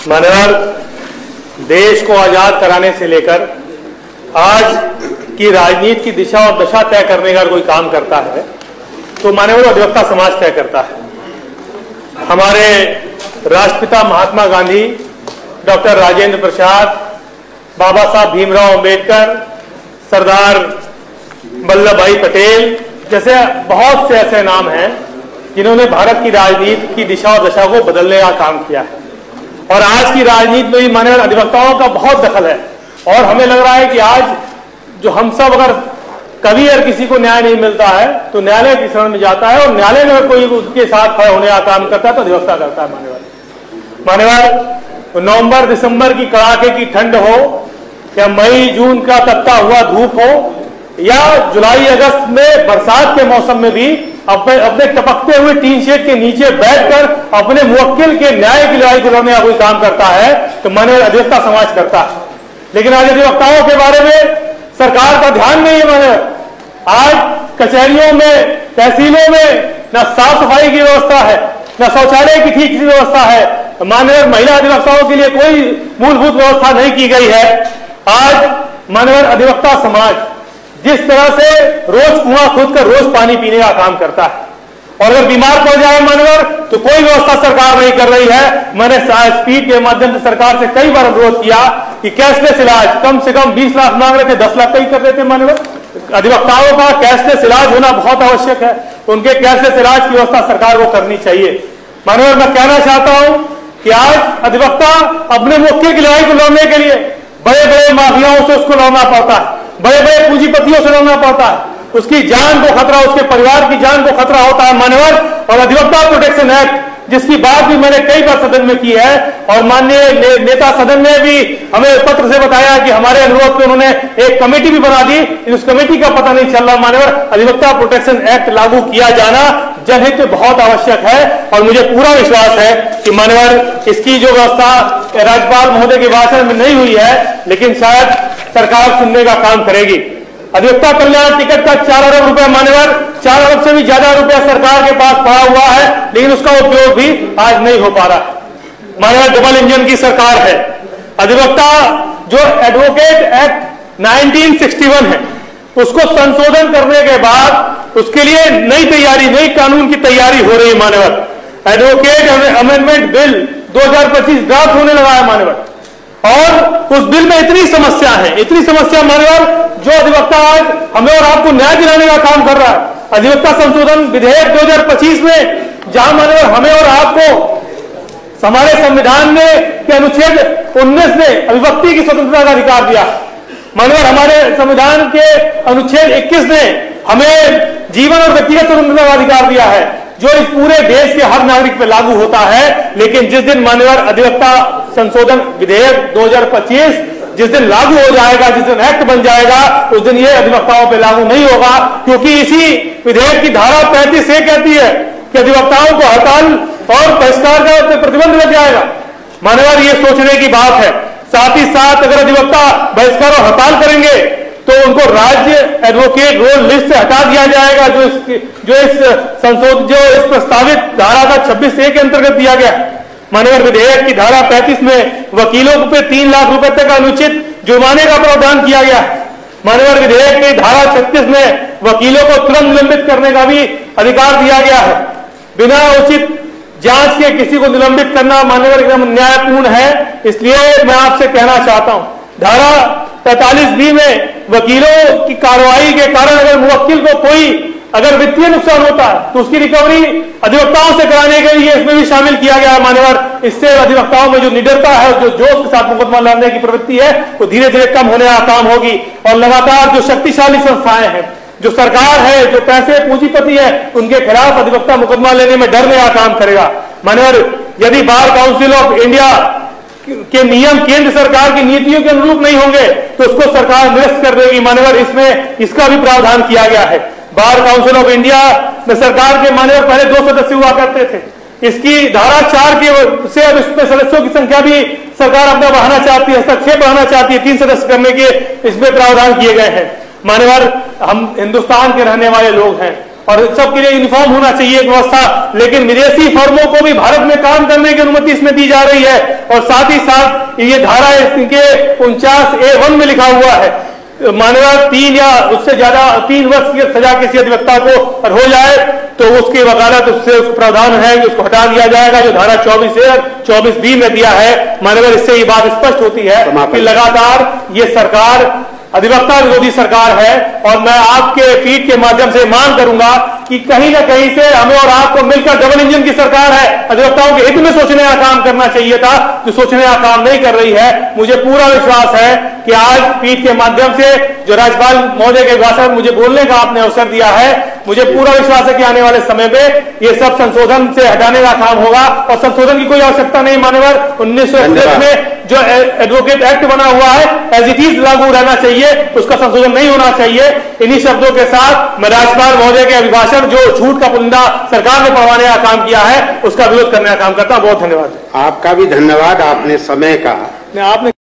माननीय देश को आजाद कराने से लेकर आज की राजनीति की दिशा और दशा तय करने का कोई काम करता है तो माननीय अधिवक्ता समाज तय करता है। हमारे राष्ट्रपिता महात्मा गांधी, डॉक्टर राजेंद्र प्रसाद, बाबा साहब भीमराव अंबेडकर, सरदार वल्लभ भाई पटेल जैसे बहुत से ऐसे नाम हैं जिन्होंने भारत की राजनीति की दिशा और दशा को बदलने का काम किया है। और आज की राजनीति में भी माननीय अधिवक्ताओं का बहुत दखल है और हमें लग रहा है कि आज जो हम सब अगर कभी अगर किसी को न्याय नहीं मिलता है तो न्यायालय की शरण में जाता है और न्यायालय में कोई उसके साथ खड़े होने का काम करता है तो अधिवक्ता करता है। मान्यवर नवंबर दिसंबर की कड़ाके की ठंड हो या मई जून का तपता हुआ धूप हो या जुलाई अगस्त में बरसात के मौसम में भी अपने टपकते हुए टीन शेड के नीचे बैठकर अपने मुवक्किल के न्याय की लड़ाई को लड़ने का कोई काम करता है तो माननीय अधिवक्ता समाज करता है। लेकिन आज अधिवक्ताओं के बारे में सरकार का ध्यान नहीं है। माननीय आज कचहरियों में, तहसीलों में न साफ सफाई की व्यवस्था है, न शौचालय की ठीक व्यवस्था है। माननीय महिला अधिवक्ताओं के लिए कोई मूलभूत व्यवस्था नहीं की गई है। आज माननीय अधिवक्ता समाज जिस तरह से रोज कुआं खोद कर रोज पानी पीने का काम करता है और अगर बीमार पड़ जाए मानवर तो कोई व्यवस्था सरकार नहीं कर रही है। मैंने स्पीड के माध्यम से सरकार से कई बार अनुरोध किया कि कैशलेस इलाज कम से कम 20 लाख मांग रहे थे, 10 लाख का ही कर रहे थे। मानवर अधिवक्ताओं का कैशलेस इलाज होना बहुत आवश्यक है, उनके कैशलेस इलाज की व्यवस्था सरकार को करनी चाहिए। मानवर मैं कहना चाहता हूं कि आज अधिवक्ता अपने मुवक्किल की लड़ाई को लड़ने के लिए बड़े बड़े माफियाओं से उसको लड़ना पड़ता है, बड़े बड़े पूंजीपतियों से लड़ना पड़ता है, उसकी जान को खतरा, उसके परिवार की जान को खतरा होता है। मानवर और अधिवक्ता प्रोटेक्शन एक्ट जिसकी बात भी मैंने कई बार सदन में की है और माननीय नेता सदन ने भी हमें पत्र से बताया कि हमारे अनुरोध पे उन्होंने एक कमेटी भी बना दी, उस कमेटी का पता नहीं चल रहा। मानवर अधिवक्ता प्रोटेक्शन एक्ट लागू किया जाना जनहित में बहुत आवश्यक है और मुझे पूरा विश्वास है कि मानवर इसकी जो व्यवस्था राज्यपाल महोदय के भाषण में नहीं हुई है लेकिन शायद सरकार सुनने का काम करेगी। अधिवक्ता कल्याण टिकट का 4 अरब रुपए मान्यवर 4 अरब से भी ज्यादा रुपया सरकार के पास पड़ा हुआ है लेकिन उसका उपयोग भी आज नहीं हो पा रहा। मान्यवर डबल इंजन की सरकार है। अधिवक्ता जो एडवोकेट एक्ट 1961 है उसको संशोधन करने के बाद उसके लिए नई तैयारी, नई कानून की तैयारी हो रही है। मान्यवर एडवोकेट अमेंडमेंट बिल 2025 ड्राफ्ट होने लगा है मान्यवर और उस बिल में इतनी समस्या है, इतनी समस्या मान्यवर जो अधिवक्ता आज हमें और आपको न्याय दिलाने का काम कर रहा है। अधिवक्ता संशोधन विधेयक 2025 में जहां मान्यवर हमें और आपको हमारे संविधान में के अनुच्छेद 19 ने अभिव्यक्ति की स्वतंत्रता का अधिकार दिया, मान्यवर हमारे संविधान के अनुच्छेद 21 ने हमें जीवन और व्यक्तिगत स्वतंत्रता का अधिकार दिया है जो इस पूरे देश के हर नागरिक पर लागू होता है। लेकिन जिस दिन मान्यवर अधिवक्ता संशोधन विधेयक 2025 जिस दिन लागू हो जाएगा, जिस दिन एक्ट बन जाएगा उस दिन ये अधिवक्ताओं पे लागू नहीं होगा क्योंकि इसी विधेयक की धारा 35 ये कहती है कि अधिवक्ताओं को हड़ताल और बहिष्कार का प्रतिबंध लग जाएगा। मान्यवर ये सोचने की बात है। साथ ही साथ अगर अधिवक्ता बहिष्कार और हड़ताल करेंगे तो उनको राज्य एडवोकेट रोल लिस्ट से हटा दिया जाएगा जो इस प्रस्तावित धारा का 26A के अंतर्गत दिया गया। मान्यवर विधेयक की धारा 35 में वकीलों पे 3 लाख रुपए तक अनुचित जुर्माने का प्रावधान किया गया। मान्यवर विधेयक की धारा 36 में वकीलों को तुरंत निलंबित करने का भी अधिकार दिया गया है। बिना उचित जांच के किसी को निलंबित करना मान्यवर एकदम न्यायपूर्ण है। इसलिए मैं आपसे कहना चाहता हूं धारा 45B में वकीलों की कार्रवाई के कारण अगर मुवक्किल को कोई अगर वित्तीय नुकसान होता है तो उसकी रिकवरी अधिवक्ताओं से कराने के लिए इसमें भी शामिल किया गया है। मान्यवर इससे अधिवक्ताओं में जो निडरता है, जो जोश के साथ मुकदमा लड़ने की प्रवृत्ति है वो धीरे धीरे कम होने का काम होगी और लगातार जो शक्तिशाली संस्थाएं हैं, जो सरकार है, जो पैसे पूंजीपति है उनके खिलाफ अधिवक्ता मुकदमा लेने में डरने का काम करेगा। मान्यवर यदि बार काउंसिल ऑफ इंडिया के नियम केंद्र सरकार की नीतियों के अनुरूप नहीं होंगे तो उसको सरकार निरस्त कर देगी। मान्यवर इसमें इसका भी प्रावधान किया गया है। बार काउंसिल ऑफ इंडिया में सरकार के मान्यवर पहले 2 सदस्य हुआ करते थे, इसकी धारा 4 से अब इसमें सदस्यों की संख्या भी सरकार अपना बढ़ाना चाहती है, हस्तक्षेप बढ़ाना चाहती है, 3 सदस्य करने के इसमें प्रावधान किए गए हैं। मान्यवर हम हिंदुस्तान के रहने वाले लोग हैं और सबके लिए यूनिफॉर्म होना चाहिए एक व्यवस्था, लेकिन विदेशी फर्मों को भी भारत में काम करने की अनुमति इसमें दी जा रही है। और साथ ही साथ ये धारा इनके 49A1 में लिखा हुआ है, मान्यवर 3 या उससे ज्यादा 3 वर्ष की सजा किसी अधिवक्ता को हो जाए तो उसकी वकालत उससे प्रावधान है कि उसको हटा दिया जाएगा, जो धारा 24A और 24B में दिया है। मान्यवर इससे ये बात स्पष्ट होती है कि लगातार ये सरकार अधिवक्ता विरोधी सरकार है। और मैं आपके फीड के माध्यम से मांग करूंगा कि कहीं ना कहीं से हमें और आपको मिलकर डबल इंजन की सरकार है, अधिवक्ताओं के हित में सोचने का काम करना चाहिए था, जो सोचने का काम नहीं कर रही है। मुझे पूरा विश्वास है कि आज फीड के माध्यम से जो राज्यपाल महोदय के भाषण मुझे बोलने का आपने अवसर दिया है, मुझे पूरा विश्वास है कि आने वाले समय में ये सब संशोधन से हटाने का काम होगा और संशोधन की कोई आवश्यकता नहीं। मान्यवर 1961 में जो एडवोकेट एक्ट बना हुआ है एज इट इज लागू रहना चाहिए, उसका संशोधन नहीं होना चाहिए। इन्हीं शब्दों के साथ मैं राज्यपाल महोदय के अभिभाषण जो झूठ का पुलिंदा सरकार ने पढ़वाने का काम किया है उसका विरोध करने का काम करता हूं। बहुत धन्यवाद। आपका भी धन्यवाद, आपने समय का आपने